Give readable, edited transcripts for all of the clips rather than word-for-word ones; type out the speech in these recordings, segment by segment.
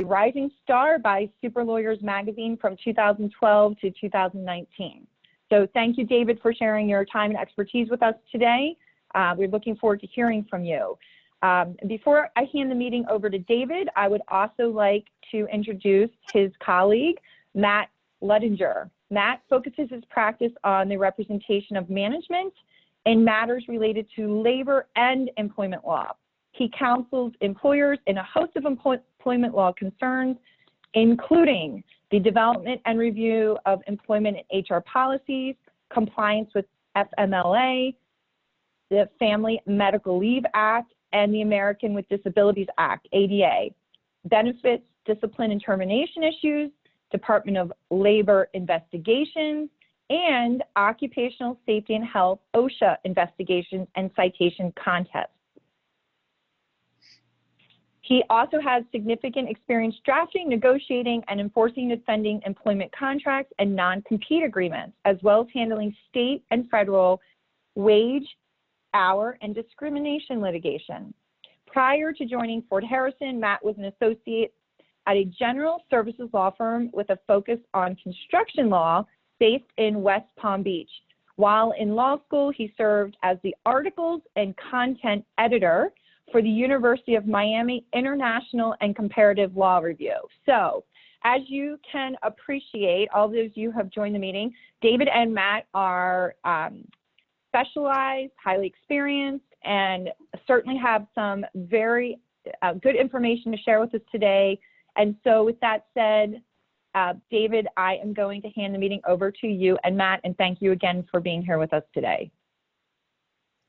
Rising Star by Super Lawyers Magazine from 2012 to 2019. So thank you, David, for sharing your time and expertise with us today. We're looking forward to hearing from you. Before I hand the meeting over to David, I would also like to introduce his colleague, Matt Luttinger. Matt focuses his practice on the representation of management in matters related to labor and employment law. He counsels employers in a host of employment law concerns, including the development and review of employment and HR policies, compliance with FMLA, the Family Medical Leave Act, and the American with Disabilities Act, ADA, benefits, discipline and termination issues, Department of Labor investigations, and occupational safety and health, OSHA investigations and citation contests. He also has significant experience drafting, negotiating, and enforcing and defending employment contracts and non-compete agreements, as well as handling state and federal wage, hour, and discrimination litigation. Prior to joining FordHarrison, Matt was an associate at a general services law firm with a focus on construction law based in West Palm Beach. While in law school, he served as the articles and content editor for the University of Miami International and Comparative Law Review. So, as you can appreciate, all those you have joined the meeting, David and Matt are specialized, highly experienced, and certainly have some very good information to share with us today. And so with that said, David, I am going to hand the meeting over to you and Matt, and thank you again for being here with us today.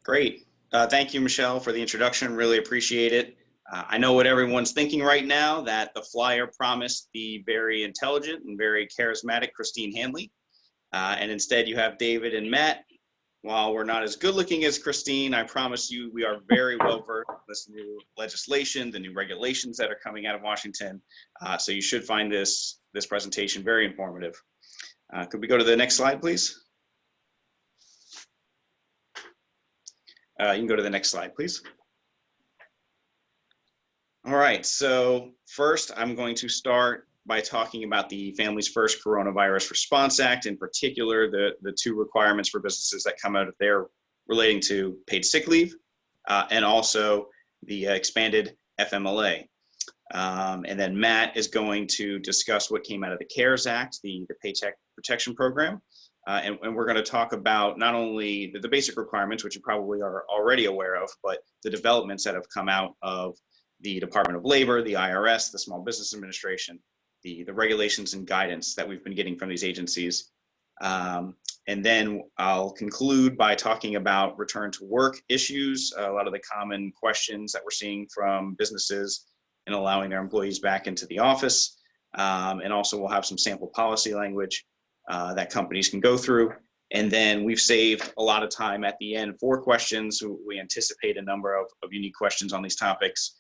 Great. Thank you, Michelle, for the introduction. Really appreciate it. I know what everyone's thinking right now, that the flyer promised the very intelligent and very charismatic Christine Hanley. And instead you have David and Matt. While we're not as good looking as Christine, I promise you we are very well versed in this new legislation, the new regulations that are coming out of Washington. So you should find this presentation very informative. Could we go to the next slide, please? You can go to the next slide, please. All right, so first I'm going to start by talking about the Families First Coronavirus Response Act, in particular, the two requirements for businesses that come out of there relating to paid sick leave and also the expanded FMLA. And then Matt is going to discuss what came out of the CARES Act, the Paycheck Protection Program. And we're going to talk about not only the basic requirements, which you probably are already aware of, but the developments that have come out of the Department of Labor, the IRS, the Small Business Administration, the regulations and guidance that we've been getting from these agencies. And then I'll conclude by talking about return to work issues, a lot of the common questions that we're seeing from businesses in allowing their employees back into the office. And also we'll have some sample policy language that companies can go through. And then we've saved a lot of time at the end for questions. We anticipate a number of unique questions on these topics.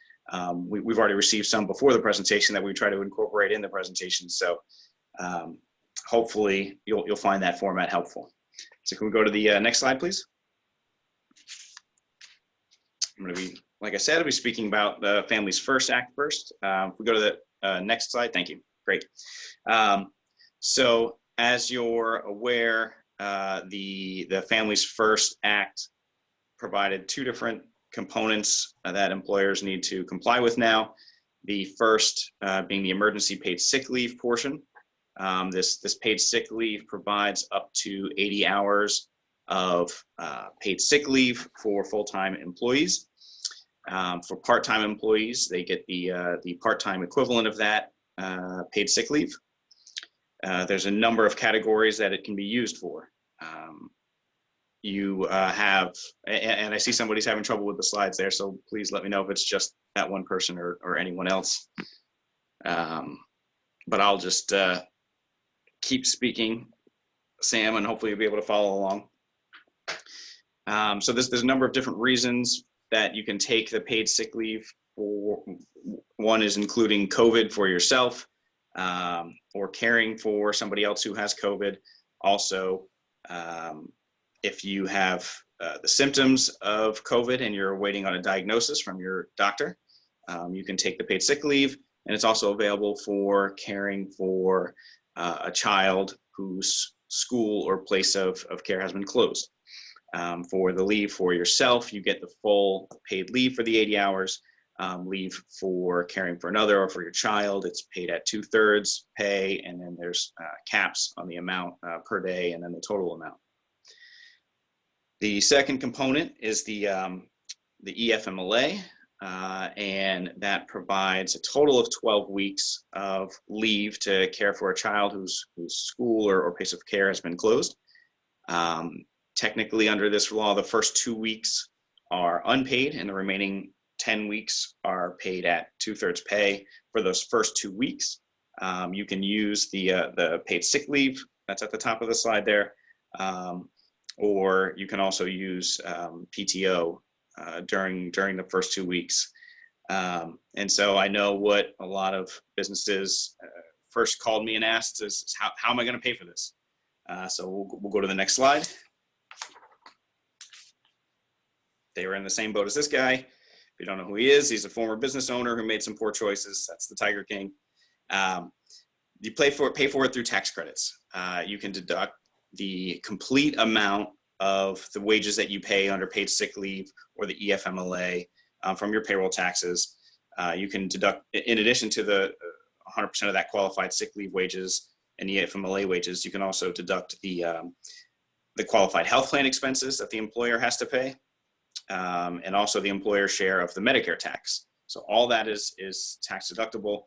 We've already received some before the presentation that we try to incorporate in the presentation. So hopefully you'll find that format helpful. So can we go to the next slide, please? I'm going to be, like I said, I'll be speaking about the Families First Act first. If we go to the next slide, thank you. Great. So as you're aware, the Families First Act provided two different components that employers need to comply with now. The first being the emergency paid sick leave portion. This paid sick leave provides up to 80 hours of paid sick leave for full-time employees. For part-time employees, they get the part-time equivalent of that paid sick leave. There's a number of categories that it can be used for. You have, and I see somebody's having trouble with the slides there, so please let me know if it's just that one person or anyone else. But I'll just keep speaking, Sam, and hopefully you'll be able to follow along. So there's a number of different reasons that you can take the paid sick leave. One is including COVID for yourself, or caring for somebody else who has COVID. Also, if you have the symptoms of COVID and you're waiting on a diagnosis from your doctor, you can take the paid sick leave. And it's also available for caring for a child whose school or place of care has been closed. For the leave for yourself, you get the full paid leave for the 80 hours. Leave for caring for another or for your child, it's paid at 2/3 pay, and then there's caps on the amount per day and then the total amount. The second component is the EFMLA, and that provides a total of 12 weeks of leave to care for a child whose school or place of care has been closed. Technically, under this law, the first 2 weeks are unpaid, and the remaining 10 weeks are paid at 2/3 pay for those first 2 weeks. You can use the paid sick leave that's at the top of the slide there, or you can also use PTO during the first 2 weeks. And so I know what a lot of businesses first called me and asked is, how am I going to pay for this? So we'll go to the next slide. They were in the same boat as this guy. If you don't know who he is, he's a former business owner who made some poor choices. That's the Tiger King. You pay for it through tax credits. You can deduct the complete amount of the wages that you pay under paid sick leave or the EFMLA from your payroll taxes. You can deduct, in addition to the 100% of that qualified sick leave wages and EFMLA wages, you can also deduct the qualified health plan expenses that the employer has to pay, and also the employer share of the Medicare tax. So all that is tax deductible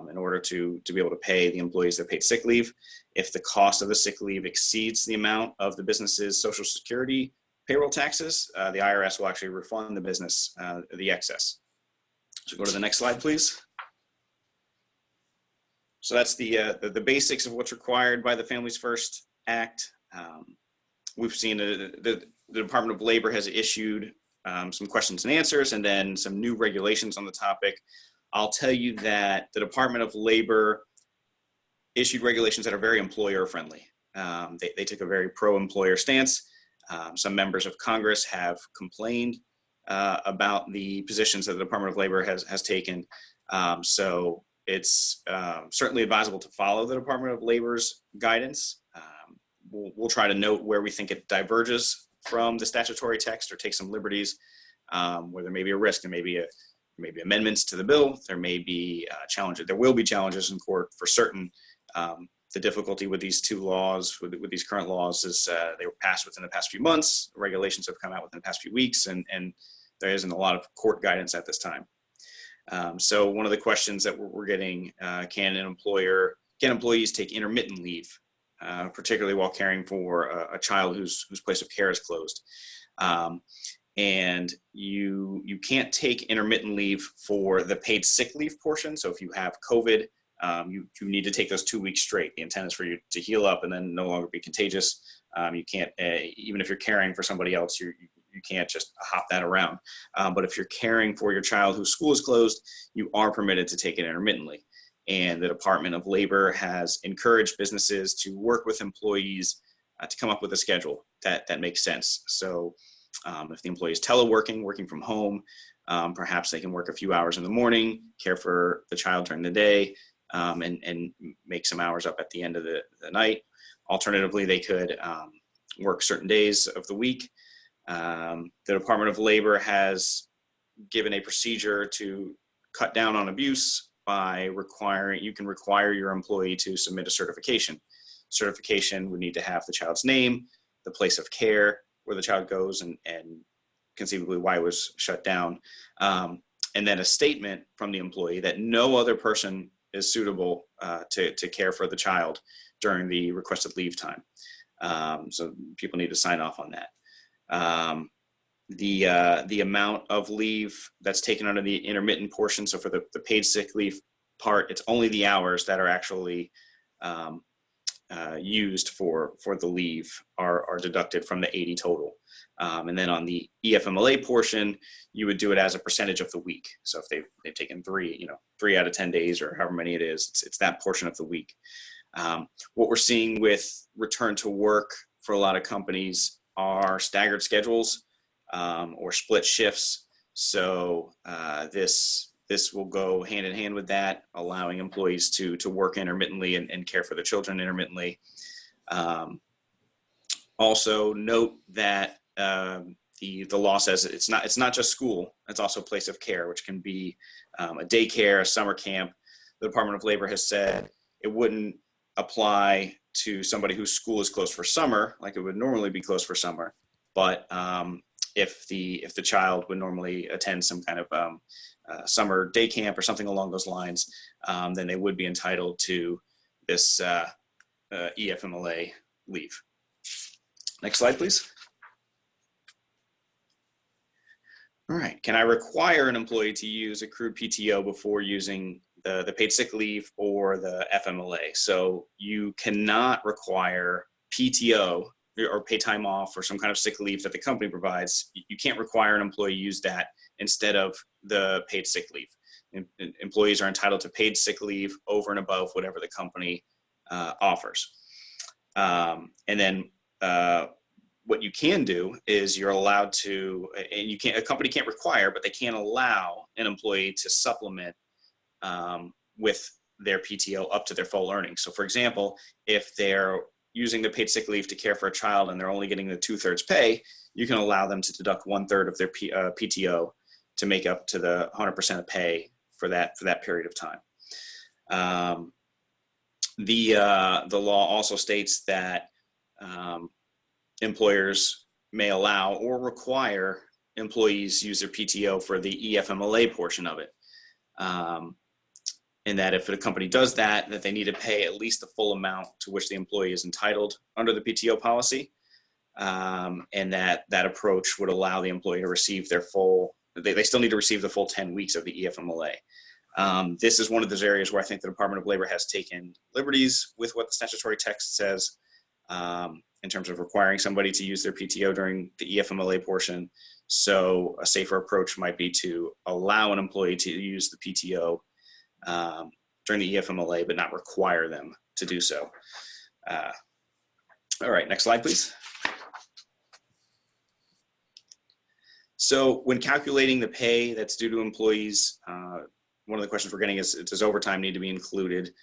in order to be able to pay the employees that paid sick leave. If the cost of the sick leave exceeds the amount of the business's Social Security payroll taxes, the IRS will actually refund the business the excess. So go to the next slide, please. So that's the basics of what's required by the Families First Act. We've seen the Department of Labor has issued some questions and answers, and then some new regulations on the topic. I'll tell you that the Department of Labor issued regulations that are very employer friendly. They took a very pro-employer stance. Some members of Congress have complained about the positions that the Department of Labor has taken. So it's certainly advisable to follow the Department of Labor's guidance. We'll try to note where we think it diverges from the statutory text or take some liberties where there may be a risk. There may be amendments to the bill. There may be challenges. There will be challenges in court for certain. The difficulty with these two laws, with these current laws, is they were passed within the past few months. Regulations have come out within the past few weeks, and there isn't a lot of court guidance at this time. So one of the questions that we're getting, can employees take intermittent leave, particularly while caring for a child whose place of care is closed? And you can't take intermittent leave for the paid sick leave portion. So if you have COVID, you need to take those 2 weeks straight. The intent is for you to heal up and then no longer be contagious. You can't, even if you're caring for somebody else, you can't just hop that around. But if you're caring for your child whose school is closed, you are permitted to take it intermittently. And the Department of Labor has encouraged businesses to work with employees to come up with a schedule that makes sense. So if the employee is teleworking, working from home, perhaps they can work a few hours in the morning, care for the child during the day, and make some hours up at the end of the night. Alternatively, they could work certain days of the week. The Department of Labor has given a procedure to cut down on abuse by you can require your employee to submit a certification. Certification would need to have the child's name, the place of care where the child goes, and conceivably why it was shut down, and then a statement from the employee that no other person is suitable to care for the child during the requested leave time. So people need to sign off on that. The amount of leave that's taken under the intermittent portion, so for the paid sick leave part, it's only the hours that are actually used for the leave are deducted from the 80 total. And then on the EFMLA portion, you would do it as a percentage of the week. So if they've taken 3 out of 10 days or however many it is, it's that portion of the week. What we're seeing with return to work for a lot of companies are staggered schedules or split shifts. So this this will go hand in hand with that, allowing employees to work intermittently and care for the children intermittently. Also note that the law says it's not just school, it's also a place of care, which can be a daycare, a summer camp. The Department of Labor has said it wouldn't apply to somebody whose school is closed for summer, like it would normally be closed for summer. But if the child would normally attend some kind of summer day camp or something along those lines, then they would be entitled to this EFMLA leave. Next slide, please. All right, can I require an employee to use accrued PTO before using the paid sick leave or the FMLA? So you cannot require PTO or pay time off or some kind of sick leave that the company provides. You can't require an employee use that instead of the paid sick leave. Employees are entitled to paid sick leave over and above whatever the company offers. And then what you can do is you're allowed to, and a company can't require, but they can allow an employee to supplement with their PTO up to their full earnings. So for example, if they're using the paid sick leave to care for a child and they're only getting the 2/3 pay, you can allow them to deduct 1/3 of their PTO to make up to the 100% of pay for that period of time. The law also states that employers may allow or require employees use their PTO for the EFMLA portion of it. And that if the company does that they need to pay at least the full amount to which the employee is entitled under the PTO policy. And that approach would allow the employee to receive their full, they still need to receive the full 10 weeks of the EFMLA. This is one of those areas where I think the Department of Labor has taken liberties with what the statutory text says in terms of requiring somebody to use their PTO during the EFMLA portion. So a safer approach might be to allow an employee to use the PTO during the EFMLA, but not require them to do so. All right, next slide, please. So when calculating the pay that's due to employees, one of the questions we're getting is, does overtime need to be included?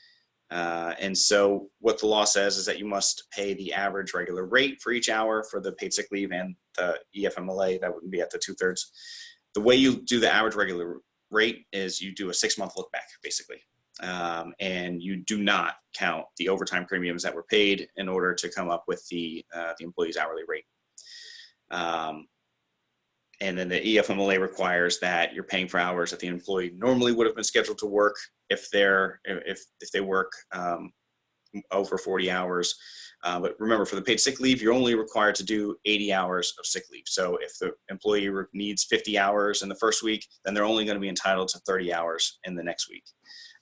And so what the law says is that you must pay the average regular rate for each hour for the paid sick leave and the EFMLA. That wouldn't be at the 2/3. The way you do the average regular rate is you do a 6-month look back, basically. And you do not count the overtime premiums that were paid in order to come up with the employee's hourly rate. And then the EFMLA requires that you're paying for hours that the employee normally would have been scheduled to work if they work over 40 hours. But remember, for the paid sick leave, you're only required to do 80 hours of sick leave. So if the employee needs 50 hours in the first week, then they're only going to be entitled to 30 hours in the next week.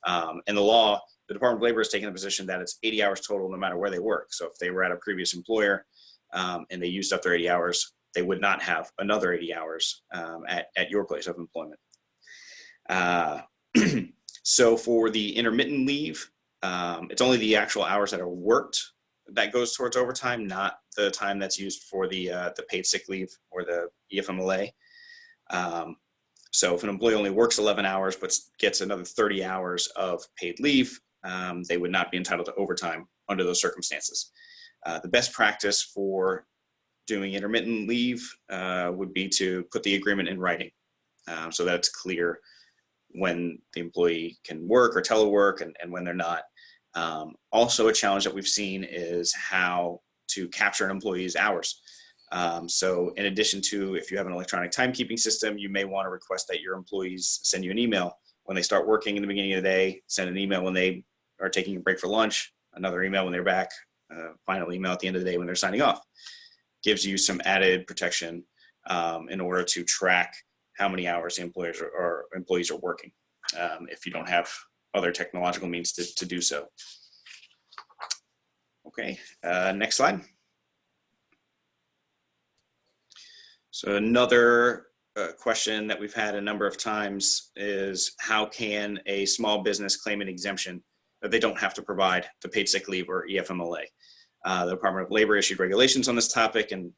And the law, the Department of Labor has taken the position that it's 80 hours total no matter where they work. So if they were at a previous employer and they used up their 80 hours, they would not have another 80 hours at your place of employment. So for the intermittent leave, it's only the actual hours that are worked that goes towards overtime, not the time that's used for the paid sick leave or the EFMLA. So if an employee only works 11 hours but gets another 30 hours of paid leave, they would not be entitled to overtime under those circumstances. The best practice for doing intermittent leave would be to put the agreement in writing so that it's clear when the employee can work or telework and when they're not. Also, a challenge that we've seen is how to capture an employee's hours. So in addition to, if you have an electronic timekeeping system, you may want to request that your employees send you an email when they start working in the beginning of the day, send an email when they are taking a break for lunch, another email when they're back, final email at the end of the day when they're signing off. Gives you some added protection in order to track how many hours the employees are working if you don't have other technological means to do so. Okay, next slide. So another question that we've had a number of times is, how can a small business claim an exemption that they don't have to provide the paid sick leave or EFMLA? The Department of Labor issued regulations on this topic, and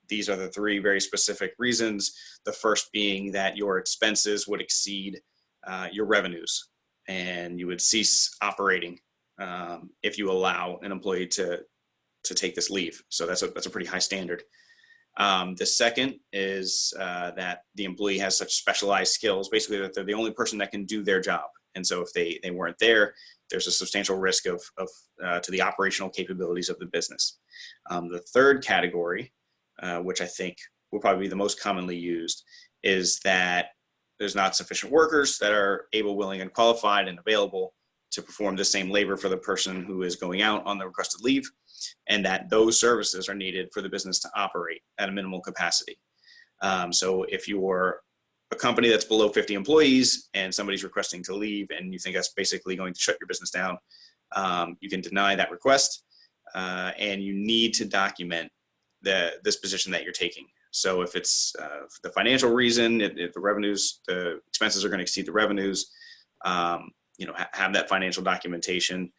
these are the 3 very specific reasons. The first being that your expenses would exceed your revenues, and you would cease operating if you allow an employee to take this leave. So that's a pretty high standard. The second is that the employee has such specialized skills, basically that they're the only person that can do their job. And so if they weren't there, there's a substantial risk of to the operational capabilities of the business. The third category, which I think will probably be the most commonly used, is that there's not sufficient workers that are able, willing, and qualified and available to perform the same labor for the person who is going out on the requested leave, and that those services are needed for the business to operate at a minimal capacity. So if you're a company that's below 50 employees and somebody's requesting to leave and you think that's basically going to shut your business down, you can deny that request, and you need to document this position that you're taking. So if it's the financial reason, if the revenues, the expenses are going to exceed the revenues, have that financial documentation.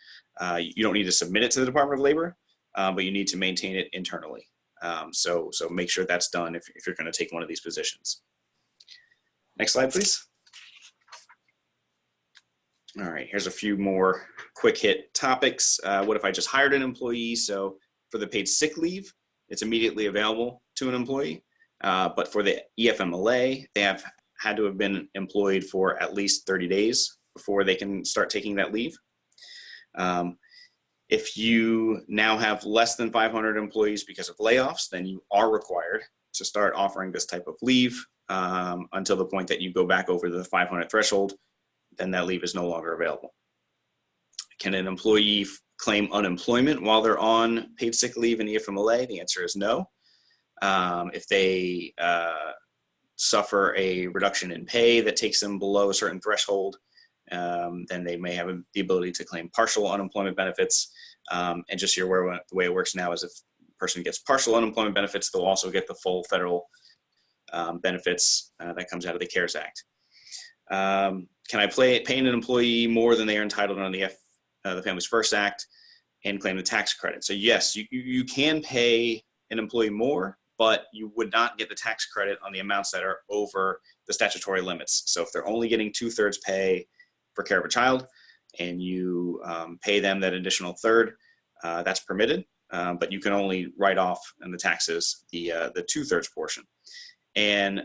You don't need to submit it to the Department of Labor, but you need to maintain it internally. So make sure that's done if you're going to take one of these positions. Next slide, please. All right, here's a few more quick hit topics. What if I just hired an employee? So for the paid sick leave, it's immediately available to an employee. But for the EFMLA, they have had to have been employed for at least 30 days before they can start taking that leave. If you now have less than 500 employees because of layoffs, then you are required to start offering this type of leave until the point that you go back over the 500 threshold. Then that leave is no longer available. Can an employee claim unemployment while they're on paid sick leave in EFMLA? The answer is no. If they suffer a reduction in pay that takes them below a certain threshold, then they may have the ability to claim partial unemployment benefits. And just so you're aware, the way it works now is if a person gets partial unemployment benefits, they'll also get the full federal benefits that comes out of the CARES Act. Can I pay an employee more than they are entitled under the Families First Act and claim the tax credit? So yes, you can pay an employee more, but you would not get the tax credit on the amounts that are over the statutory limits. So if they're only getting 2/3 pay for care of a child and you pay them that additional third, that's permitted, but you can only write off in the taxes the 2/3 portion. And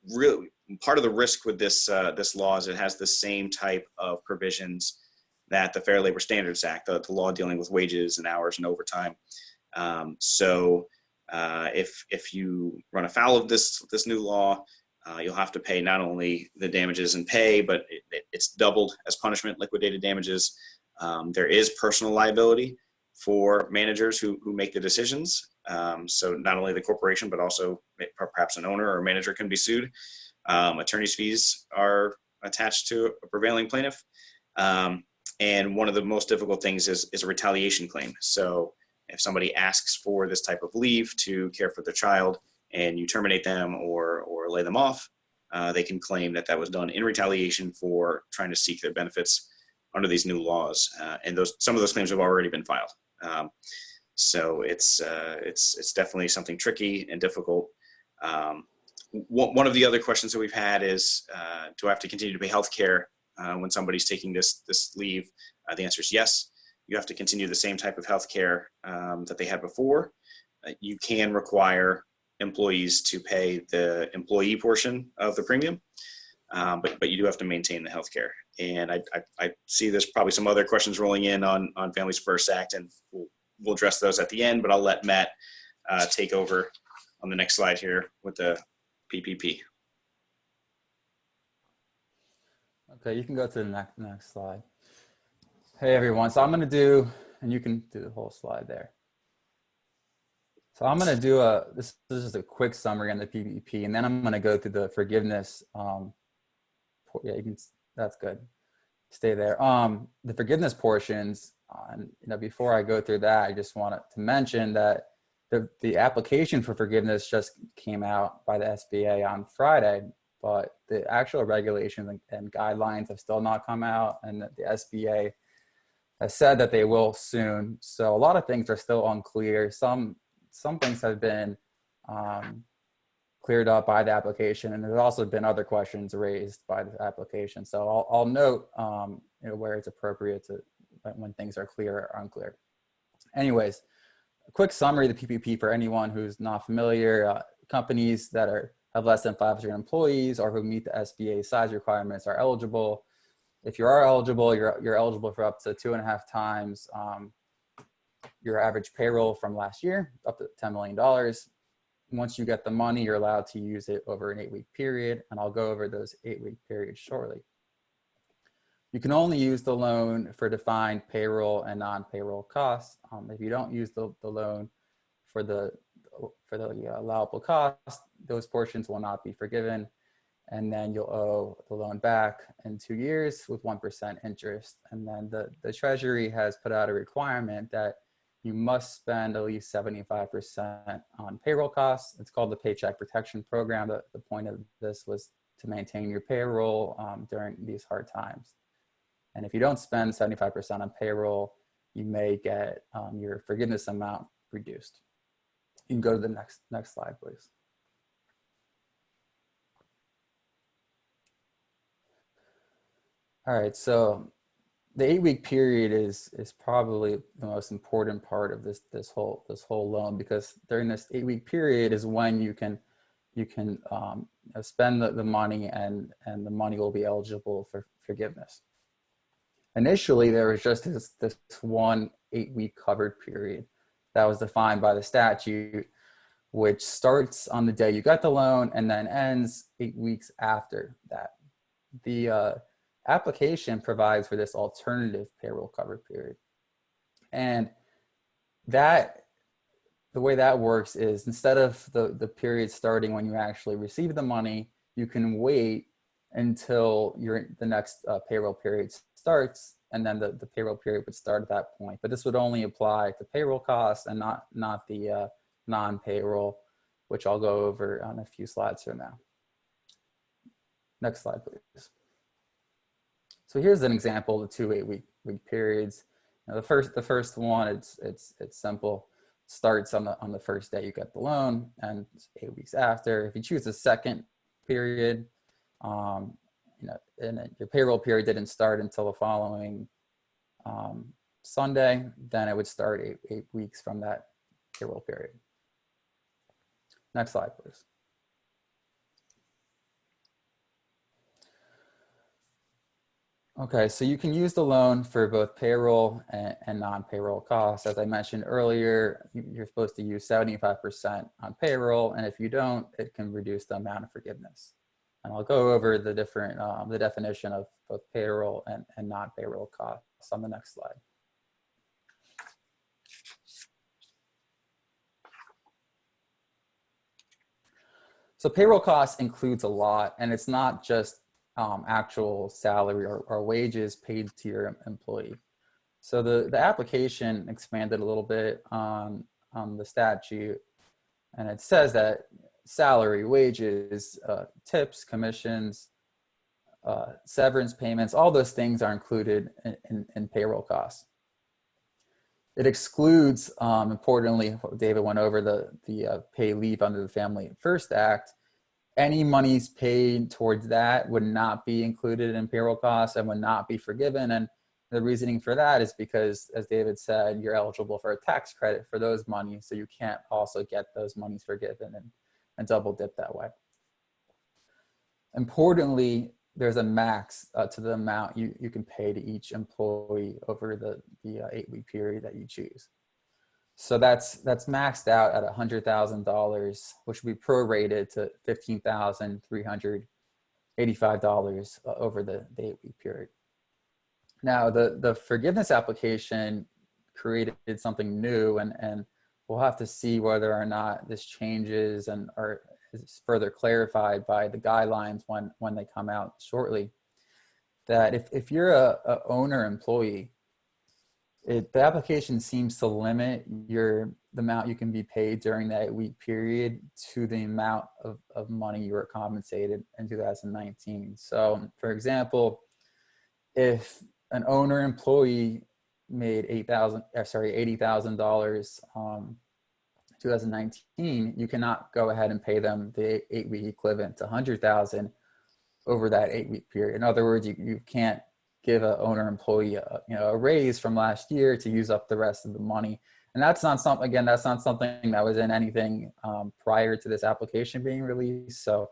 really, part of the risk with this law is it has the same type of provisions that the Fair Labor Standards Act, the law dealing with wages and hours and overtime. If you run afoul of this new law, you'll have to pay not only the damages and pay, but it's doubled as punishment, liquidated damages. There is personal liability for managers who make the decisions. So not only the corporation, but also perhaps an owner or manager can be sued. Attorney's fees are attached to a prevailing plaintiff. And one of the most difficult things is a retaliation claim. So if somebody asks for this type of leave to care for their child and you terminate them or lay them off, they can claim that was done in retaliation for trying to seek their benefits under these new laws. And some of those claims have already been filed. So it's definitely something tricky and difficult. One of the other questions that we've had is, do I have to continue to pay health care when somebody's taking this leave? The answer is yes. You have to continue the same type of health care that they had before. You can require employees to pay the employee portion of the premium, but you do have to maintain the health care. And I see there's probably some other questions rolling in on Families First Act, and we'll address those at the end, but I'll let Matt take over on the next slide here with the PPP. Okay, you can go to the next slide. Hey everyone, so I'm going to do, and you can do the whole slide there. So I'm going to do this is just a quick summary on the PPP, and then I'm going to go through the forgiveness. Yeah, that's good. Stay there. The forgiveness portions, before I go through that, I just wanted to mention that the application for forgiveness just came out by the SBA on Friday, but the actual regulations and guidelines have still not come out, and the SBA has said that they will soon. So a lot of things are still unclear. Some things have been cleared up by the application, and there's also been other questions raised by the application. So I'll note you know, where it's appropriate to when things are clear or unclear. Anyways, a quick summary of the PPP for anyone who's not familiar. Companies that have less than 500 employees or who meet the SBA size requirements are eligible. If you are eligible, you're eligible for up to 2.5 times your average payroll from last year, up to $10 million. Once you get the money, you're allowed to use it over an 8-week period, and I'll go over those 8-week periods shortly. You can only use the loan for defined payroll and non-payroll costs. If you don't use the loan for the allowable costs, those portions will not be forgiven, and then you'll owe the loan back in 2 years with 1% interest. And then the Treasury has put out a requirement that you must spend at least 75% on payroll costs. It's called the Paycheck Protection Program. The point of this was to maintain your payroll during these hard times. And if you don't spend 75% on payroll, you may get your forgiveness amount reduced. You can go to the next slide, please. All right, so the 8-week period is probably the most important part of this whole loan, because during this 8-week period is when you can spend the money, and the money will be eligible for forgiveness. Initially, there was just this one 8-week covered period that was defined by the statute, which starts on the day you got the loan and then ends 8 weeks after that. The application provides for this alternative payroll covered period. And the way that works is, instead of the period starting when you actually receive the money, you can wait until the next payroll period starts, and then the payroll period would start at that point. But this would only apply to payroll costs and not the non-payroll, which I'll go over on a few slides from now. Next slide, please. So here's an example of the 2 8-week periods. Now the first one, it's simple. Starts on the first day you get the loan, and 8 weeks after. If you choose the second period, and your payroll period didn't start until the following Sunday, then it would start 8 weeks from that payroll period. Next slide, please. Okay, so you can use the loan for both payroll and non-payroll costs. As I mentioned earlier, you're supposed to use 75% on payroll, and if you don't, it can reduce the amount of forgiveness. And I'll go over the different, the definition of both payroll and non-payroll costs on the next slide. So payroll costs includes a lot, and it's not just actual salary or wages paid to your employee. So the application expanded a little bit on the statute, and it says that salary, wages, tips, commissions, severance payments, all those things are included in payroll costs. It excludes, importantly, what David went over, the pay leave under the Family First Act. Any monies paid towards that would not be included in payroll costs and would not be forgiven. And the reasoning for that is because, as David said, you're eligible for a tax credit for those monies, so you can't also get those monies forgiven and double dip that way. Importantly, there's a max to the amount you can pay to each employee over the 8-week period that you choose. So that's maxed out at $100,000, which will be prorated to $15,385 over the 8-week period. Now, the forgiveness application created something new, and we'll have to see whether or not this changes and is further clarified by the guidelines when they come out shortly. That if you're a owner employee, the application seems to limit the amount you can be paid during that 8-week period to the amount of money you were compensated in 2019. So, for example, if an owner employee made $80,000 2019, you cannot go ahead and pay them the 8-week equivalent to 100,000 over that 8-week period. In other words, you can't give an owner employee a raise from last year to use up the rest of the money. And that's not something, again, that's not something that was in anything prior to this application being released. So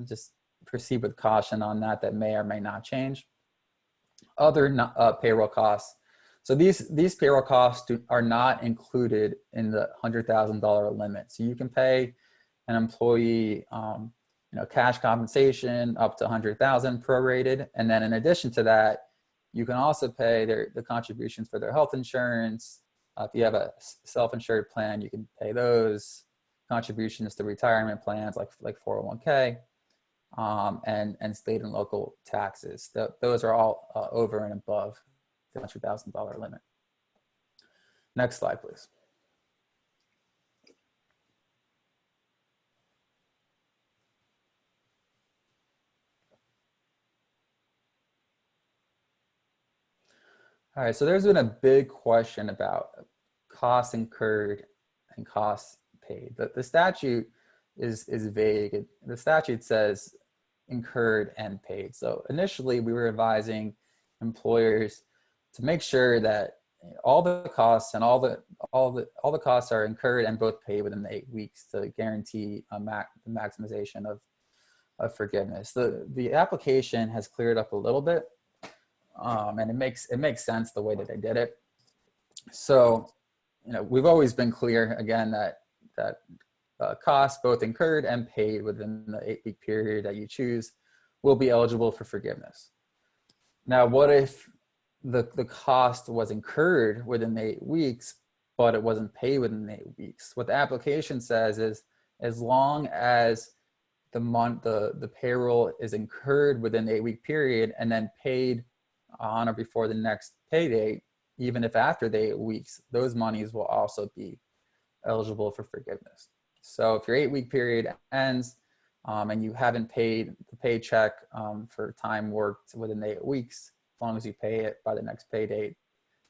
just proceed with caution on that. That may or may not change. Other payroll costs. So these payroll costs are not included in the $100,000 limit. So you can pay an employee cash compensation up to $100,000 prorated. And then in addition to that, you can also pay the contributions for their health insurance. If you have a self-insured plan, you can pay those contributions to retirement plans like 401k and state and local taxes. Those are all over and above the $100,000 limit. Next slide, please. All right, so there's been a big question about costs incurred and costs paid. The statute is vague. The statute says incurred and paid. So initially we were advising employers to make sure that all the costs and all the costs are incurred and both paid within the 8 weeks to guarantee the maximization of forgiveness. The application has cleared up a little bit. And it makes sense the way that they did it. So, we've always been clear again that costs both incurred and paid within the 8-week period that you choose will be eligible for forgiveness. Now, what if the cost was incurred within the 8 weeks, but it wasn't paid within the 8 weeks? What the application says is, as long as the payroll is incurred within the 8-week period and then paid on or before the next pay date, even if after the 8 weeks, those monies will also be eligible for forgiveness. So if your 8-week period ends and you haven't paid the paycheck for time worked within the 8 weeks, as long as you pay it by the next pay date,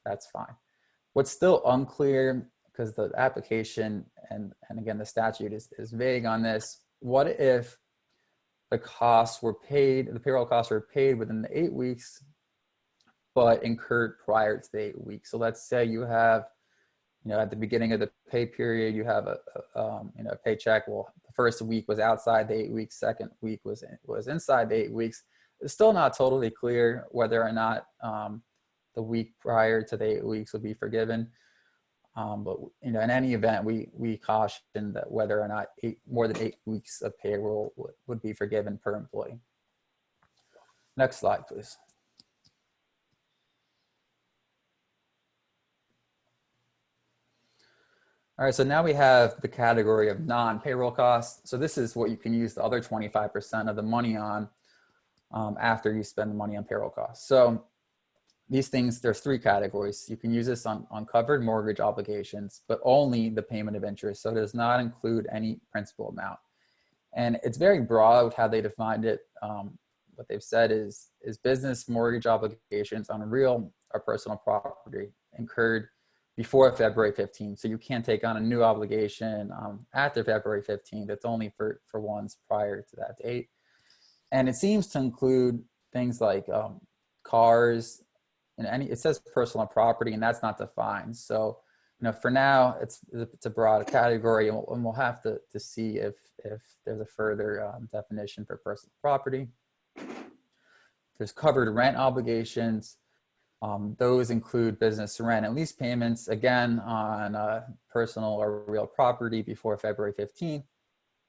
that's fine. What's still unclear, because the application and again the statute is vague on this, what if the costs were paid, the payroll costs were paid within the 8 weeks, but incurred prior to the 8 weeks? So let's say you have, at the beginning of the pay period, you have a paycheck. Well, the first week was outside the 8 weeks, second week was inside the 8 weeks. It's still not totally clear whether or not the week prior to the 8 weeks will be forgiven. But in any event, we caution that whether or not more than 8 weeks of payroll would be forgiven per employee. Next slide, please. All right, so now we have the category of non-payroll costs. So this is what you can use the other 25% of the money on after you spend the money on payroll costs. So these things, there's 3 categories. You can use this on covered mortgage obligations, but only the payment of interest. So it does not include any principal amount. And it's very broad how they defined it. What they've said is business mortgage obligations on real or personal property incurred before February 15th. So you can't take on a new obligation after February 15th. It's only for ones prior to that date. And it seems to include things like cars, and it says personal property, and that's not defined. So, for now, it's a broad category, and we'll have to see if there's a further definition for personal property. There's covered rent obligations. Those include business rent and lease payments, again, on personal or real property before February 15th.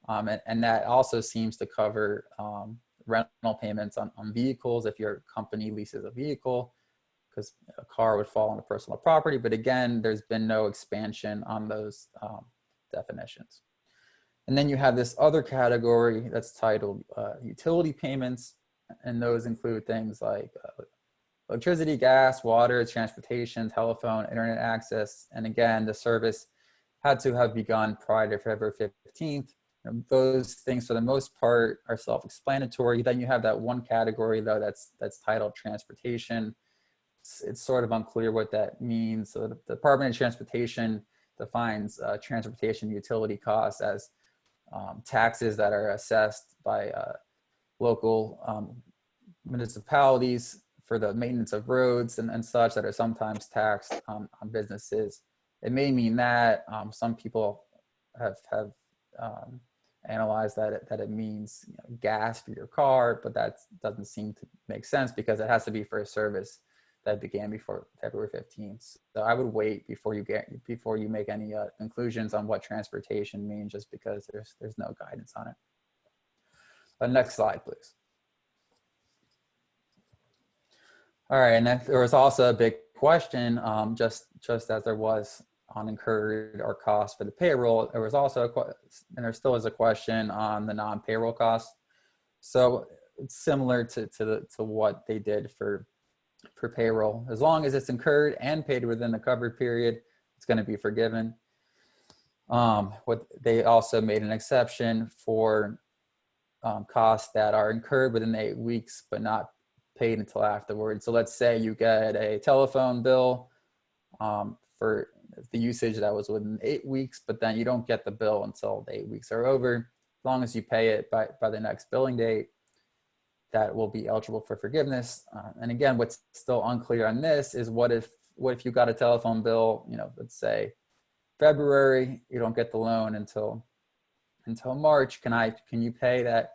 And that also seems to cover rental payments on vehicles if your company leases a vehicle, because a car would fall on personal property. But again, there's been no expansion on those definitions. And then you have this other category that's titled utility payments, and those include things like electricity, gas, water, transportation, telephone, internet access. And again, the service had to have begun prior to February 15th. Those things, for the most part, are self-explanatory. Then you have that one category, though, that's titled transportation. It's sort of unclear what that means. So the Department of Transportation defines transportation utility costs as taxes that are assessed by local municipalities for the maintenance of roads and such that are sometimes taxed on businesses. It may mean that some people have analyzed that it means gas for your car, but that doesn't seem to make sense because it has to be for a service that began before February 15th. So I would wait before you make any conclusions on what transportation means, just because there's no guidance on it. Next slide, please. All right, and then there was also a big question, just as there was on incurred or costs for the payroll, there was also and there still is a question on the non-payroll costs. So it's similar to what they did for payroll. As long as it's incurred and paid within the covered period, it's going to be forgiven. What they also made an exception for costs that are incurred within the 8 weeks but not paid until afterwards. So let's say you get a telephone bill for the usage that was within 8 weeks, but then you don't get the bill until the 8 weeks are over. As long as you pay it by the next billing date, that will be eligible for forgiveness. And again, what's still unclear on this is what if you got a telephone bill, let's say February, you don't get the loan until March. Can you pay that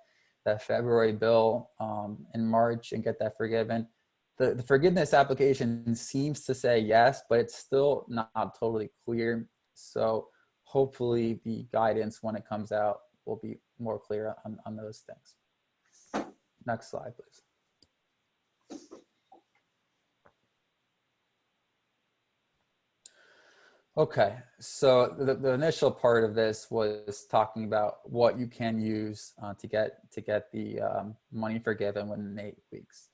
February bill in March and get that forgiven? The forgiveness application seems to say yes, but it's still not totally clear. So hopefully the guidance when it comes out will be more clear on those things. Next slide, please. Okay, so the initial part of this was talking about what you can use to get the money forgiven within 8 weeks.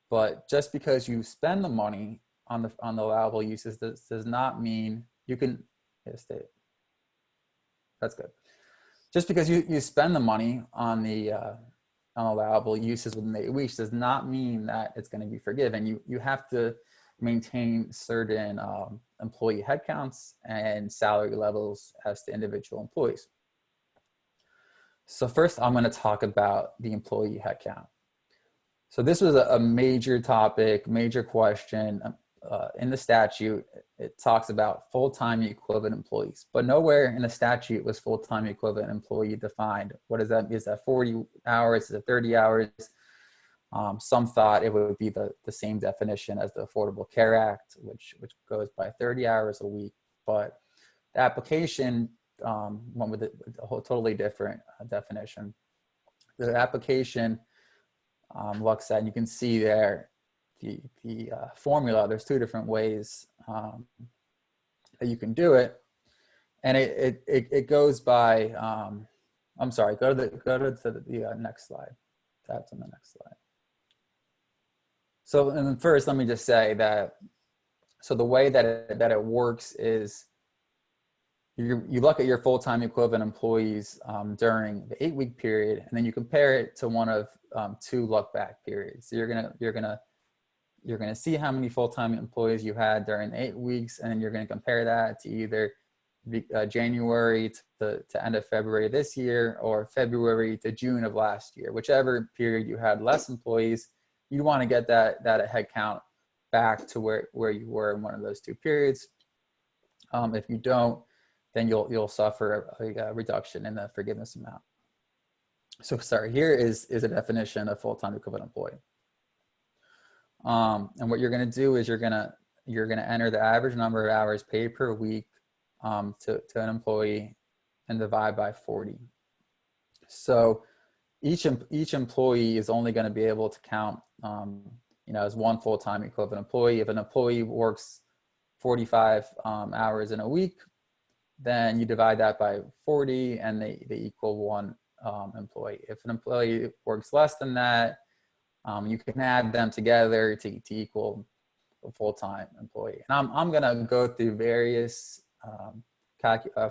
But just because you spend the money on the allowable uses does not mean you can stay. That's good. Just because you spend the money on the allowable uses within 8 weeks does not mean that it's going to be forgiven. You have to maintain certain employee headcounts and salary levels as to individual employees. So first, I'm going to talk about the employee headcount. So this was a major topic, major question in the statute. It talks about full-time equivalent employees, but nowhere in the statute was full-time equivalent employee defined. What is that? Is that 40 hours? Is it 30 hours? Some thought it would be the same definition as the Affordable Care Act, which goes by 30 hours a week, but the application went with a whole totally different definition. The application looks at, and you can see there the formula. There's two different ways that you can do it, and it goes by. I'm sorry. Go to the next slide. That's on the next slide. So, and then first, let me just say that. So the way that it works is you look at your full-time equivalent employees during the 8 week period, and then you compare it to one of two look-back periods. So you're gonna see how many full-time employees you had during the 8 weeks, and then you're gonna compare that to either January to end of February this year, or February to June of last year. Whichever period you had less employees, you want to get that head count back to where you were in one of those two periods. If you don't, then you'll suffer a reduction in the forgiveness amount. So sorry, here is a definition of full-time equivalent employee. And what you're going to do is you're going to enter the average number of hours paid per week to an employee and divide by 40. So each employee is only going to be able to count as one full-time equivalent employee. If an employee works 45 hours in a week, then you divide that by 40 and they equal one employee. If an employee works less than that, you can add them together to equal a full-time employee. And I'm going to go through various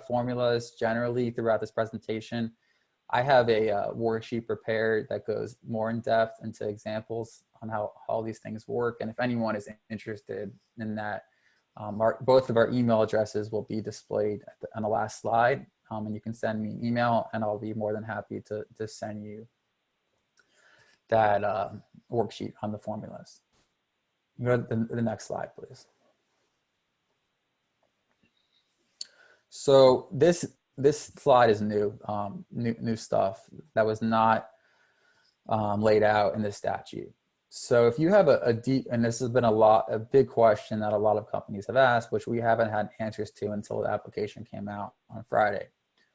formulas generally throughout this presentation. I have a worksheet prepared that goes more in depth into examples on how all these things work. And if anyone is interested in that, Both of our email addresses will be displayed on the last slide, and you can send me an email, and I'll be more than happy to send you that worksheet on the formulas. Go to the next slide, please. So this slide is new, new stuff that was not laid out in the statute. So if you have a deep, and this has been a big question that a lot of companies have asked, which we haven't had answers to until the application came out on Friday.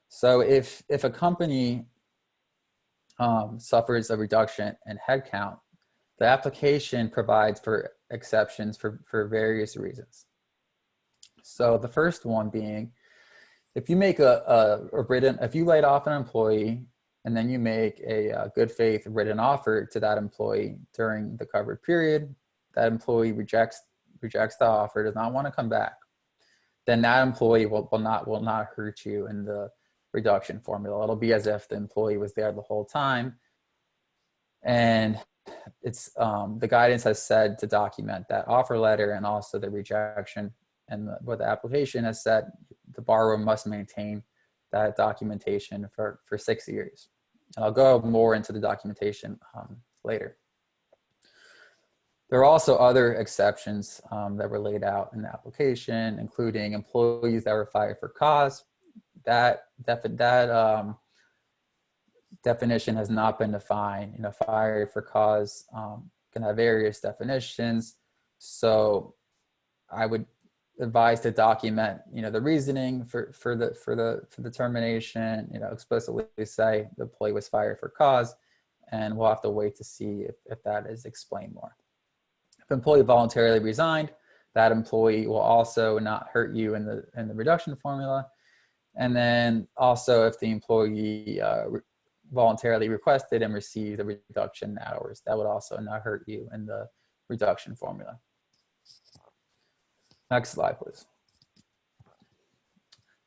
So if a company suffers a reduction in headcount, the application provides for exceptions for various reasons. So the first one being, if you make if you laid off an employee and then you make a good faith written offer to that employee during the covered period, that employee rejects the offer, does not want to come back, then that employee will not hurt you in the reduction formula. It'll be as if the employee was there the whole time. And it's the guidance has said to document that offer letter and also the rejection, and what the application has said, the borrower must maintain that documentation for 6 years. And I'll go more into the documentation later. There are also other exceptions that were laid out in the application, including employees that were fired for cause. That definition has not been defined. You know, fired for cause can have various definitions. So I would advise to document, you know, the reasoning for the termination. You know, explicitly say the employee was fired for cause, and we'll have to wait to see if that is explained more. If employee voluntarily resigned, that employee will also not hurt you in the reduction formula. And then also if the employee voluntarily requested and received a reduction in hours, that would also not hurt you in the reduction formula. Next slide, please.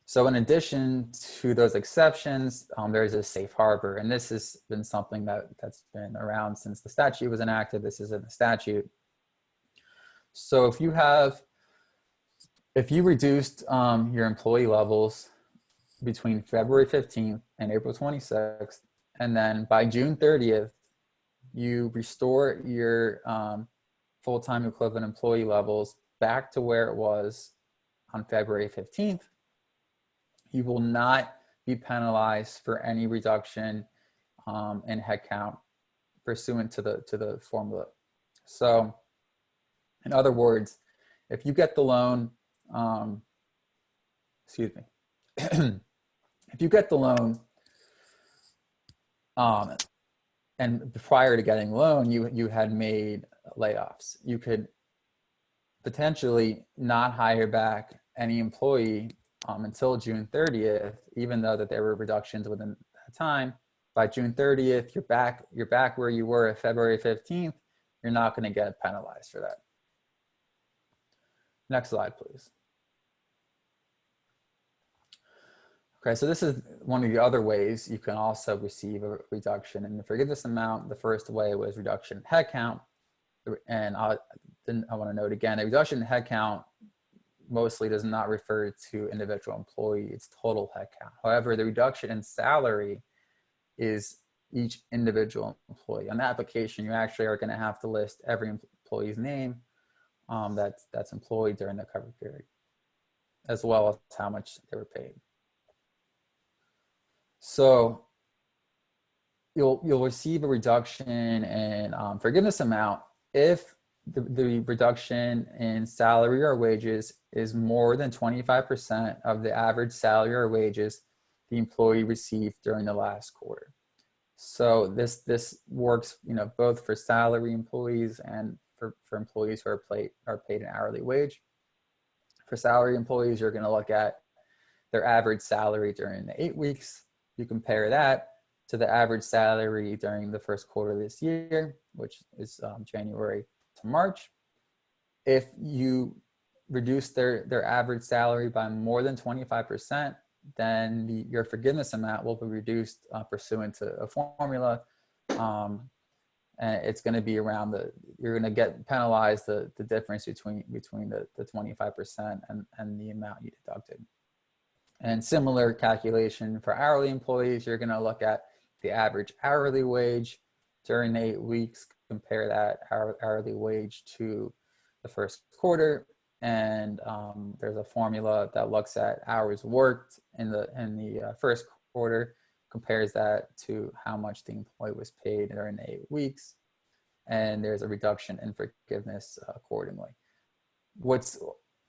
So in addition to those exceptions, there's a safe harbor, and this has been something that's been around since the statute was enacted. This is in the statute. So if you reduced your employee levels between February 15th and April 26th, and then by June 30th, you restore your full-time equivalent employee levels back to where it was on February 15th, you will not be penalized for any reduction in headcount pursuant to the formula. So in other words, if you get the loan, excuse me, if you get the loan and prior to getting the loan, you had made layoffs, you could potentially not hire back any employee until June 30th, even though that there were reductions within that time. By June 30th, you're back where you were at February 15th. You're not going to get penalized for that. Next slide, please. Okay, so this is one of the other ways you can also receive a reduction in the forgiveness amount. The first way was reduction in headcount. And I want to note again, a reduction in headcount mostly does not refer to individual employee, it's total headcount. However, the reduction in salary is each individual employee. On the application, you actually are going to have to list every employee's name that's employed during the covered period, as well as how much they were paid. So you'll receive a reduction in forgiveness amount if the reduction in salary or wages is more than 25% of the average salary or wages the employee received during the last quarter. So this works, you know, both for salary employees and for employees who are paid an hourly wage. For salary employees, you're going to look at their average salary during the 8 weeks. You compare that to the average salary during the first quarter of this year, which is January to March. If you reduce their average salary by more than 25%, then your forgiveness amount will be reduced pursuant to a formula. and it's going to be around you're going to get penalized the difference between the 25% and the amount you deducted. And similar calculation for hourly employees, you're going to look at the average hourly wage during the 8 weeks, compare that hourly wage to the first quarter, and there's a formula that looks at hours worked in the first quarter, compares that to how much the employee was paid during the 8 weeks, and there's a reduction in forgiveness accordingly. What's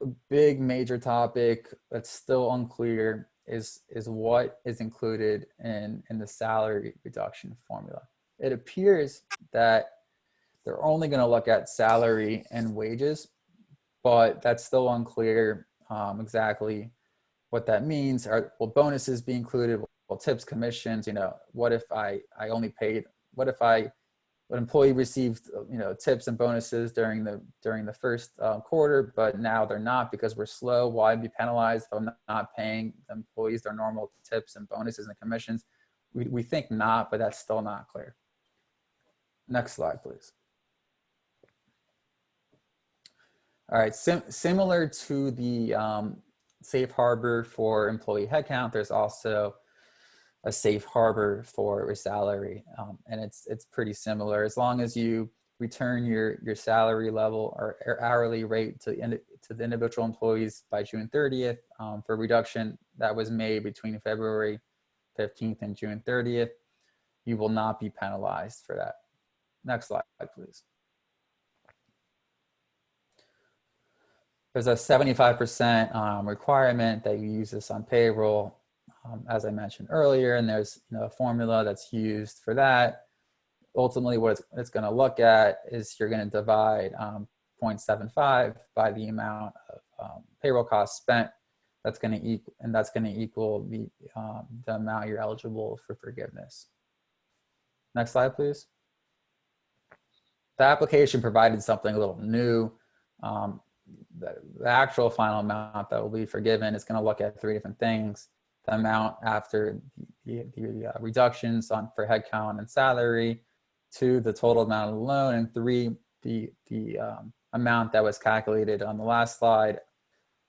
a big major topic that's still unclear is what is included in the salary reduction formula. It appears that they're only going to look at salary and wages, but that's still unclear exactly what that means. Will bonuses be included? Will tips, commissions? What if I only paid? What if an employee received tips and bonuses during the first quarter, but now they're not because we're slow? Will I be penalized if I'm not paying the employees their normal tips and bonuses and commissions? We think not, but that's still not clear. Next slide, please. All right, similar to the safe harbor for employee headcount, there's also a safe harbor for salary, and it's pretty similar. As long as you return your salary level or hourly rate to the individual employees by June 30th for reduction that was made between February 15th and June 30th, you will not be penalized for that. Next slide, please. There's a 75% requirement that you use this on payroll, as I mentioned earlier, and there's a formula that's used for that. Ultimately, what it's going to look at is you're going to divide 0.75 by the amount of payroll costs spent. That's going to equal the amount you're eligible for forgiveness. Next slide, please. The application provided something a little new. The actual final amount that will be forgiven is going to look at 3 different things: the amount after the reductions for headcount and salary, 2, the total amount of the loan, and 3, the amount that was calculated on the last slide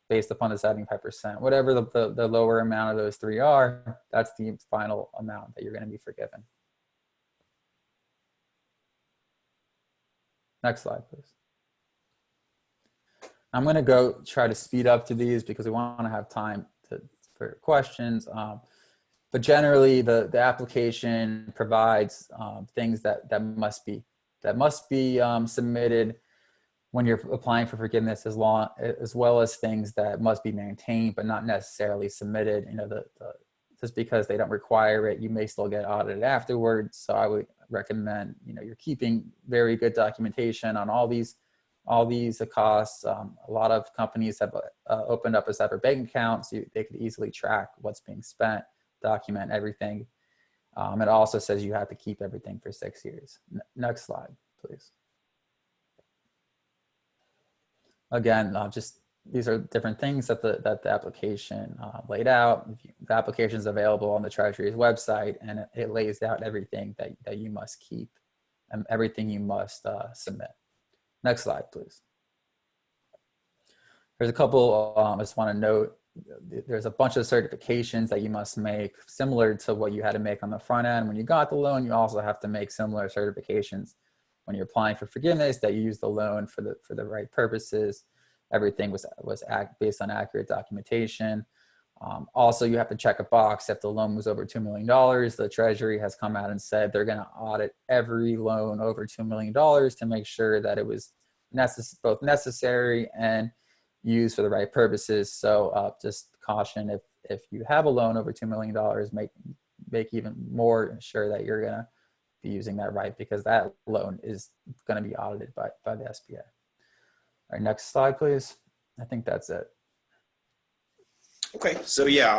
based upon the 75%. Whatever the lower amount of those 3 are, that's the final amount that you're going to be forgiven. Next slide, please. I'm going to go try to speed up to these because we want to have time for questions. But generally, the application provides things that must be submitted when you're applying for forgiveness, as well as things that must be maintained but not necessarily submitted. Just because they don't require it, you may still get audited afterwards. So I would recommend you're keeping very good documentation on all these costs. A lot of companies have opened up a separate bank account so they could easily track what's being spent, document everything. It also says you have to keep everything for 6 years. Next slide, please. Again, these are different things that the application laid out. The application is available on the Treasury's website, and it lays out everything that you must keep and everything you must submit. Next slide, please. There's a couple, I just want to note, there's a bunch of certifications that you must make similar to what you had to make on the front end. When you got the loan, you also have to make similar certifications when you're applying for forgiveness that you use the loan for the right purposes. Everything was based on accurate documentation. Also, you have to check a box if the loan was over $2 million. The Treasury has come out and said they're going to audit every loan over $2 million to make sure that it was both necessary and used for the right purposes. So just caution, if you have a loan over $2 million, make even more sure that you're going to be using that right, because that loan is going to be audited by the SBA. All right, next slide, please. I think that's it. Okay, so yeah,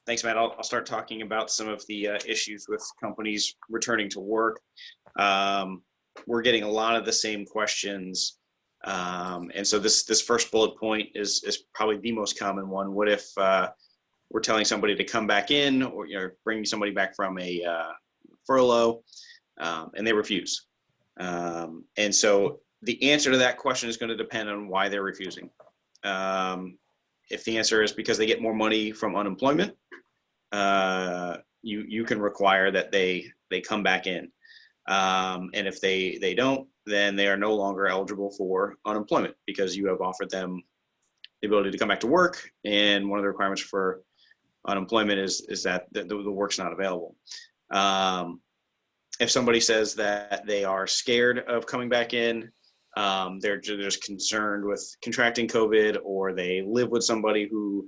thanks, Matt. I'll start talking about some of the issues with companies returning to work. We're getting a lot of the same questions. And so this first bullet point is probably the most common one. What if we're telling somebody to come back in, or bringing somebody back from a furlough, and they refuse. And so the answer to that question is going to depend on why they're refusing. If the answer is because they get more money from unemployment, you can require that they come back in. And if they don't, then they are no longer eligible for unemployment because you have offered them the ability to come back to work. And one of the requirements for unemployment is that the work's not available. If somebody says that they are scared of coming back in, they're just concerned with contracting COVID, or they live with somebody who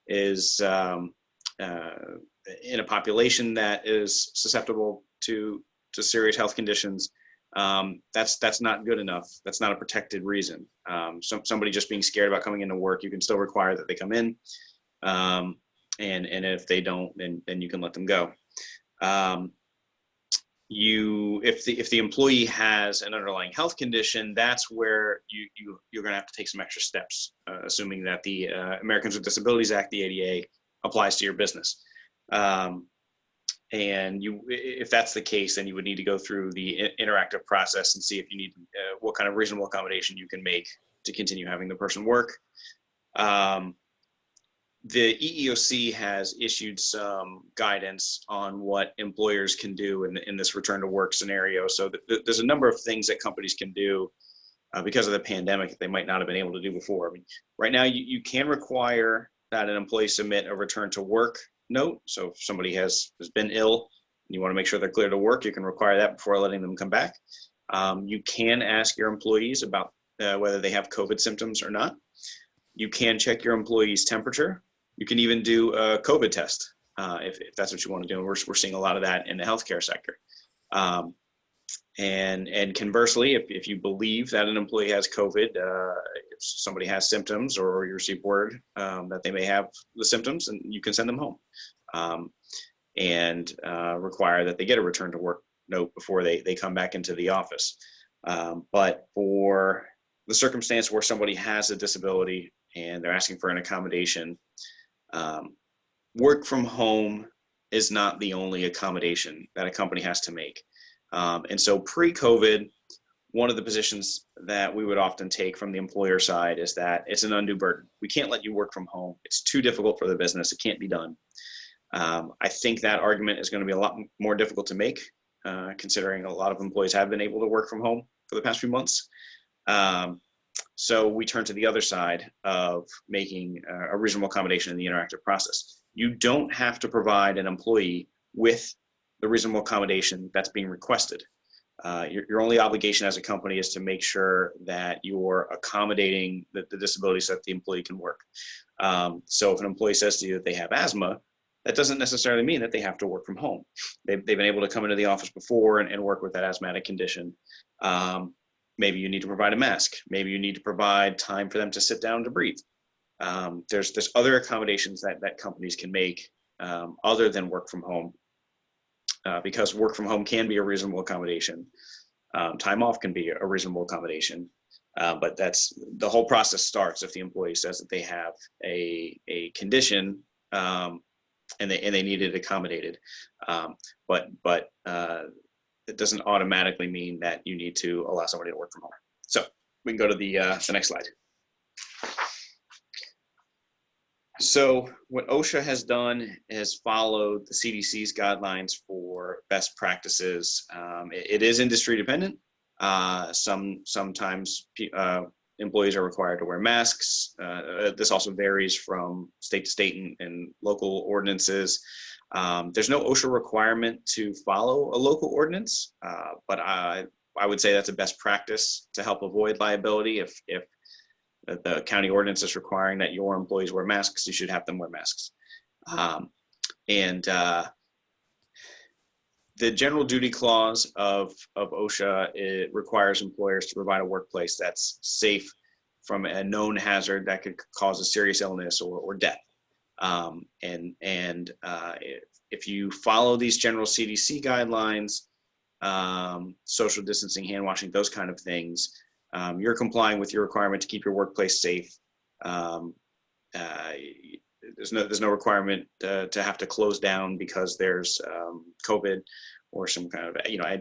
is in a population that is susceptible to serious health conditions, that's not good enough. That's not a protected reason. Somebody just being scared about coming into work, you can still require that they come in, and if they don't, then you can let them go. If the employee has an underlying health condition, that's where you're going to have to take some extra steps, assuming that the Americans with Disabilities Act, the ADA, applies to your business. And if that's the case, then you would need to go through the interactive process and see if you need what kind of reasonable accommodation you can make to continue having the person work. The EEOC has issued some guidance on what employers can do in this return to work scenario. So there's a number of things that companies can do because of the pandemic that they might not have been able to do before. I mean, right now, you can require that an employee submit a return to work note. So if somebody has been ill and you want to make sure they're clear to work, you can require that before letting them come back. You can ask your employees about whether they have COVID symptoms or not. You can check your employee's temperature. You can even do a COVID test if that's what you want to do. And we're seeing a lot of that in the healthcare sector. And conversely, if you believe that an employee has COVID, if somebody has symptoms or you receive word that they may have the symptoms, and you can send them home and require that they get a return to work note before they come back into the office. But for the circumstance where somebody has a disability and they're asking for an accommodation, work from home is not the only accommodation that a company has to make. And so pre-COVID, one of the positions that we would often take from the employer side is that it's an undue burden. We can't let you work from home. It's too difficult for the business. It can't be done. I think that argument is going to be a lot more difficult to make, considering a lot of employees have been able to work from home for the past few months. So we turn to the other side of making a reasonable accommodation in the interactive process. You don't have to provide an employee with the reasonable accommodation that's being requested. Your only obligation as a company is to make sure that you're accommodating the disability so that the employee can work. So if an employee says to you that they have asthma, that doesn't necessarily mean that they have to work from home. They've been able to come into the office before and work with that asthmatic condition. Maybe you need to provide a mask. Maybe you need to provide time for them to sit down to breathe. There's other accommodations that companies can make other than work from home, because work from home can be a reasonable accommodation. Time off can be a reasonable accommodation, but that's the whole process starts if the employee says that they have a condition and they need it accommodated. But it doesn't automatically mean that you need to allow somebody to work from home. So we can go to the next slide. So what OSHA has done is followed the CDC's guidelines for best practices. It is industry dependent. Sometimes employees are required to wear masks. This also varies from state to state and local ordinances. There's no OSHA requirement to follow a local ordinance, but I would say that's a best practice to help avoid liability. If the county ordinance is requiring that your employees wear masks, you should have them wear masks. The general duty clause of OSHA, it requires employers to provide a workplace that's safe from a known hazard that could cause a serious illness or death. If you follow these general CDC guidelines, social distancing, hand washing, those kind of things, you're complying with your requirement to keep your workplace safe. There's no requirement to have to close down because there's COVID some kind of,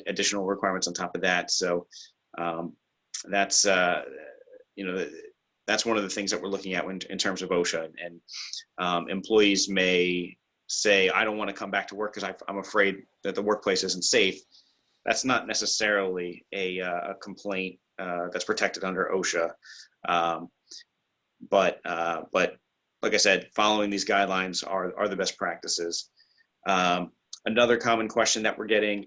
additional requirements on top of that. So that's that's one of the things that we're looking at in terms of OSHA. And employees may say, I don't want to come back to work because I'm afraid that the workplace isn't safe. That's not necessarily a complaint that's protected under OSHA. But like I said, following these guidelines are the best practices. Another common question that we're getting,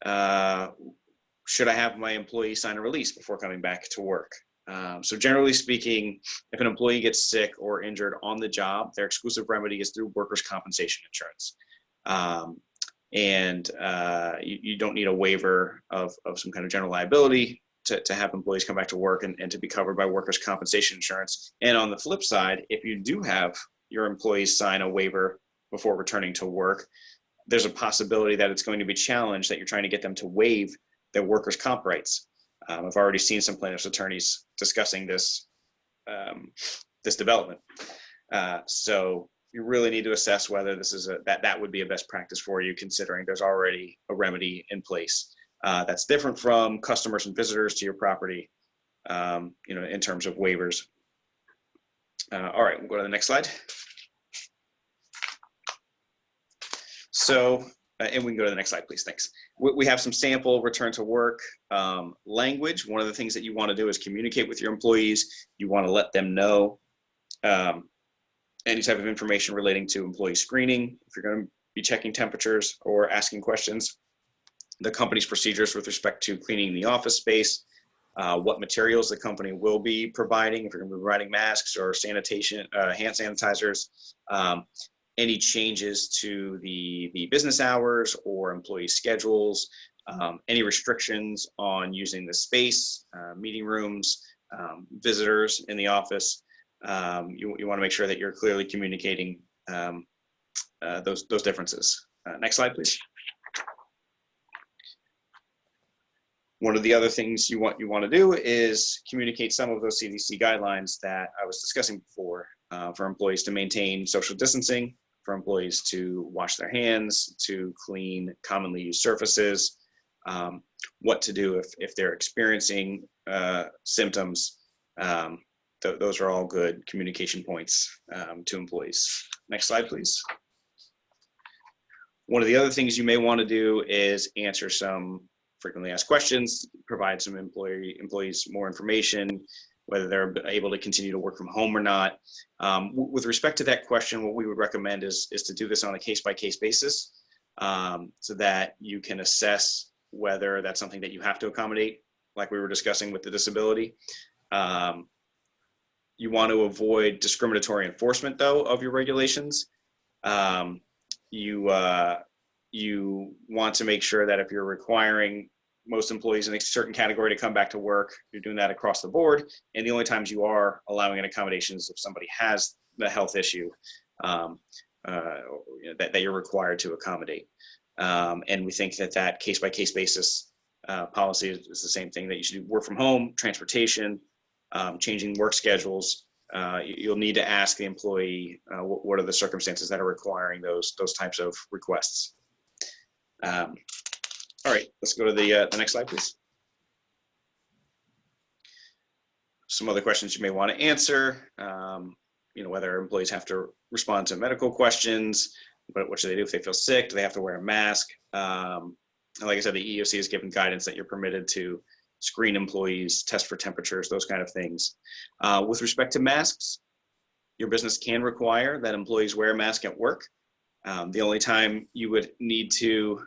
should I have my employee sign a release before coming back to work? So generally speaking, if an employee gets sick or injured on the job, their exclusive remedy is through workers' compensation insurance. You don't need a waiver of some kind of general liability to have employees come back to work and to be covered by workers' compensation insurance. And on the flip side, if you do have your employees sign a waiver before returning to work, there's a possibility that it's going to be challenged that you're trying to get them to waive their workers' comp rights. I've already seen some plaintiffs' attorneys discussing this development. So you really need to assess whether this is that would be a best practice for you, considering there's already a remedy in place that's different from customers and visitors to your property, in terms of waivers. All right, we'll go to the next slide. So, and we can go to the next slide, please. Thanks. We have some sample return to work language. One of the things that you want to do is communicate with your employees. You want to let them know any type of information relating to employee screening, if you're going to be checking temperatures or asking questions, the company's procedures with respect to cleaning the office space, what materials the company will be providing, if you're going to be providing masks or sanitation, hand sanitizers, any changes to the business hours or employee schedules, any restrictions on using the space, meeting rooms, visitors in the office. You want to make sure that you're clearly communicating those differences. Next slide, please. One of the other things you want to do is communicate some of those CDC guidelines that I was discussing before, for employees to maintain social distancing, for employees to wash their hands, to clean commonly used surfaces, what to do if they're experiencing symptoms. Those are all good communication points to employees. Next slide, please. One of the other things you may want to do is answer some frequently asked questions, provide some employees more information, whether they're able to continue to work from home or not. With respect to that question, what we would recommend is to do this on a case-by-case basis, so that you can assess whether that's something that you have to accommodate, like we were discussing with the disability. You want to avoid discriminatory enforcement, though, of your regulations. You want to make sure that if you're requiring most employees in a certain category to come back to work, you're doing that across the board. And the only times you are allowing an accommodation is if somebody has the health issue that you're required to accommodate. And we think that case-by-case basis policy is the same thing, that you should do work from home, transportation, changing work schedules. You'll need to ask the employee what are the circumstances that are requiring those types of requests. All right, let's go to the next slide, please. Some other questions you may want to answer, whether employees have to respond to medical questions, what should they do if they feel sick? Do they have to wear a mask? And like I said, the EEOC has given guidance that you're permitted to screen employees, test for temperatures, those kind of things. With respect to masks, your business can require that employees wear a mask at work. The only time you would need to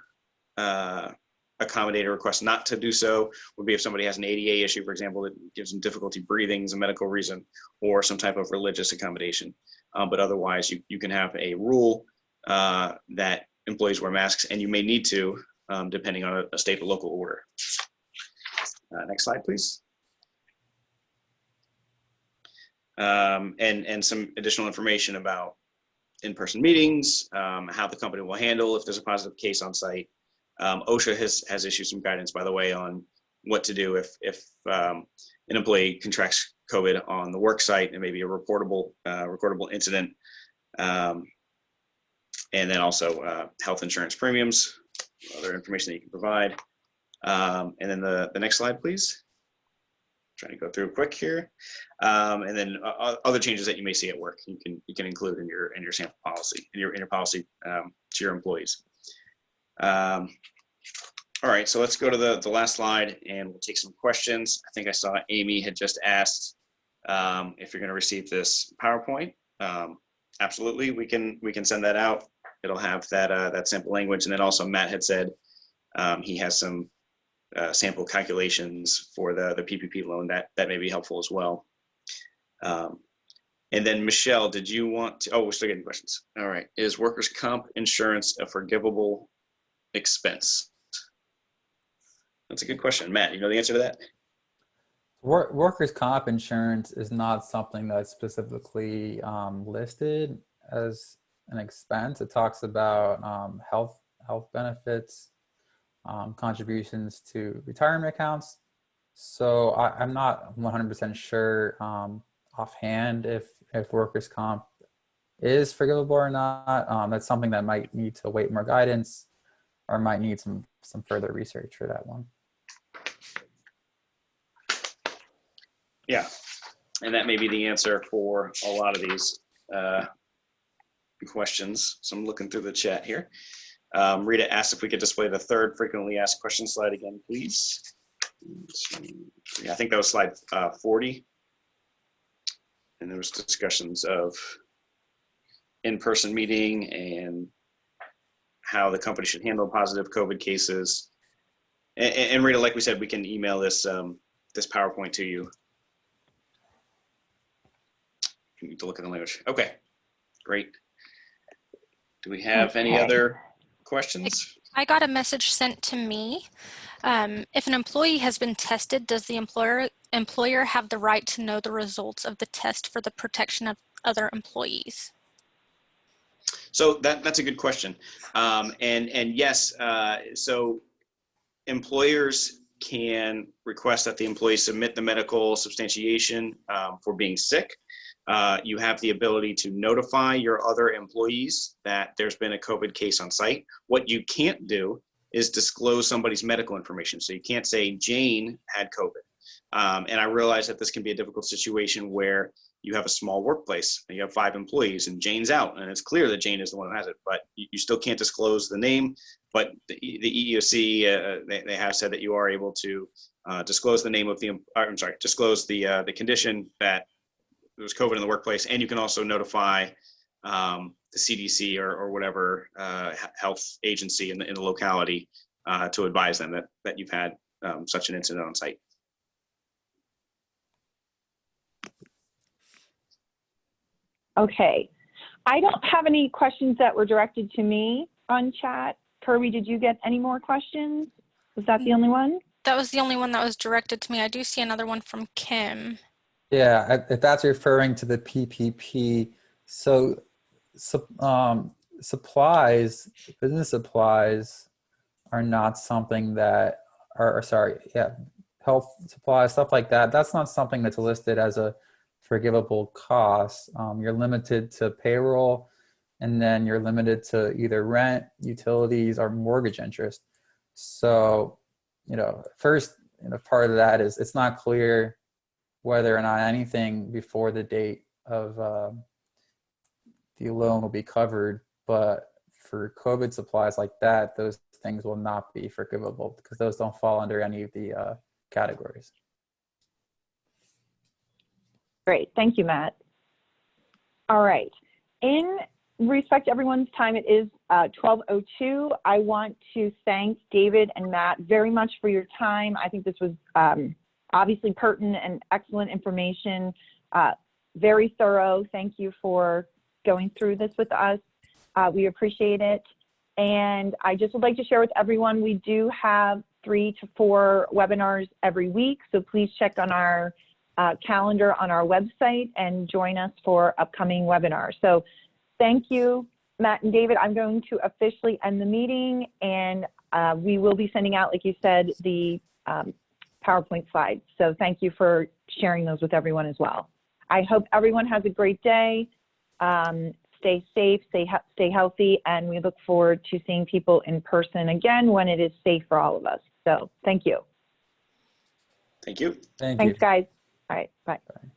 accommodate a request not to do so would be if somebody has an ADA issue, for example, that gives them difficulty breathing as a medical reason, or some type of religious accommodation. But otherwise, you can have a rule that employees wear masks, and you may need to, depending on a state or local order. Next slide, please. And some additional information about in-person meetings, how the company will handle if there's a positive case on site. OSHA has issued some guidance, by the way, on what to do if an employee contracts COVID on the work site. It may be a recordable incident. And then also health insurance premiums. other information that you can provide. And then the next slide, please. Trying to go through quick here. And then other changes that you may see at work, you can include in your sample policy, in your policy to your employees. All right, so let's go to the last slide and we'll take some questions. I think I saw Amy had just asked if you're going to receive this PowerPoint. Absolutely, we can send that out. It'll have that sample language, and then also Matt had said he has some sample calculations for the PPP loan that may be helpful as well. And then Michelle, did you want to? Oh, we're still getting questions. All right, is workers' comp insurance a forgivable expense? That's a good question. Matt, you know the answer to that? Workers' comp insurance is not something that's specifically listed as an expense. It talks about health benefits, contributions to retirement accounts. So I'm not 100% sure offhand if workers' comp is forgivable or not. That's something that might need to await more guidance, or might need some further research for that one. Yeah, and that may be the answer for a lot of these questions. So I'm looking through the chat here. Rita asked if we could display the third frequently asked questions slide again, please. Yeah, I think that was slide 40. And there was discussions of in-person meeting and how the company should handle positive COVID cases. And Rita, like we said, we can email this this PowerPoint to you. You need to look at the language. Okay, great. Do we have any other questions? I got a message sent to me. If an employee has been tested, does the employer have the right to know the results of the test for the protection of other employees? So that's a good question. And yes, so employers can request that the employee submit the medical substantiation for being sick. You have the ability to notify your other employees that there's been a COVID case on site. What you can't do is disclose somebody's medical information. So you can't say Jane had COVID. And I realize that this can be a difficult situation where you have a small workplace and you have 5 employees and Jane's out and it's clear that Jane is the one who has it, but you still can't disclose the name. But the EEOC, they have said that you are able to disclose the name of the, disclose the condition that there was COVID in the workplace, and you can also notify the CDC or whatever health agency in the locality to advise them that you've had such an incident on site. Okay, I don't have any questions that were directed to me on chat. Kirby, did you get any more questions? Was that the only one? That was the only one that was directed to me. I do see another one from Kim. Yeah, if that's referring to the PPP, so supplies, business supplies are not something that are, sorry, yeah, health supplies, stuff like that. That's not something that's listed as a forgivable cost. You're limited to payroll, and then you're limited to either rent, utilities, or mortgage interest. So, first, part of that is it's not clear whether or not anything before the date of the loan will be covered. But for COVID supplies like that, those things will not be forgivable because those don't fall under any of the categories. Great, thank you, Matt. All right, in respect to everyone's time, it is 12:02. I want to thank David and Matt very much for your time. I think this was obviously pertinent and excellent information, very thorough. Thank you for going through this with us. We appreciate it. And I just would like to share with everyone, we do have 3 to 4 webinars every week. So please check on our calendar on our website and join us for upcoming webinars. So thank you, Matt and David. I'm going to officially end the meeting, and we will be sending out, like you said, the PowerPoint slides. So thank you for sharing those with everyone as well. I hope everyone has a great day. stay safe, stay healthy, and we look forward to seeing people in person again when it is safe for all of us. So thank you. Thank you. Thank you. Thanks, guys. All right, bye. Bye.